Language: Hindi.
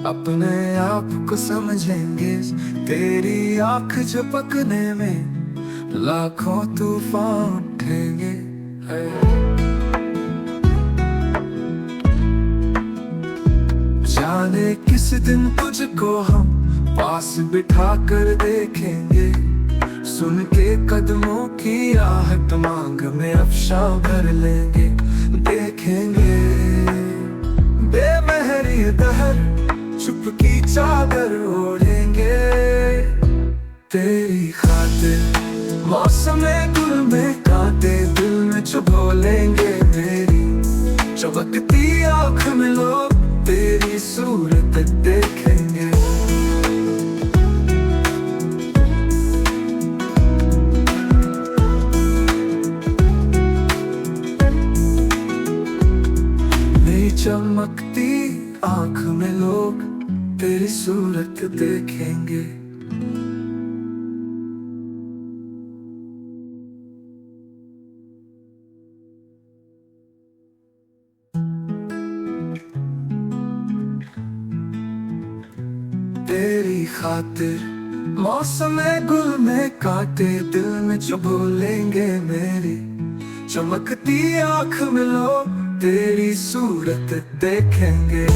अपने आप को समझेंगे। तेरी आंख झपकने में लाखों तूफान उठेंगे। जाने किस दिन तुझको हम पास बिठा कर देखेंगे। सुन के कदमों की आहट मांग में अफशा भर लेंगे। देखेंगे बेमहरी दहर चुपकी चादर ओढ़ेंगे। तेरी खातिर मौसम गुल में कांटे दिल में चुभो लेंगे। मेरी चमकती आँख में लोग तेरी सूरत देखेंगे। मेरी चमकती आँख में लोग तेरी सूरत देखेंगे। तेरी खातिर मौसम गुल में कांटे दिल में चुभो लेंगे। मेरी चमकती आँख में लोग तेरी सूरत देखेंगे।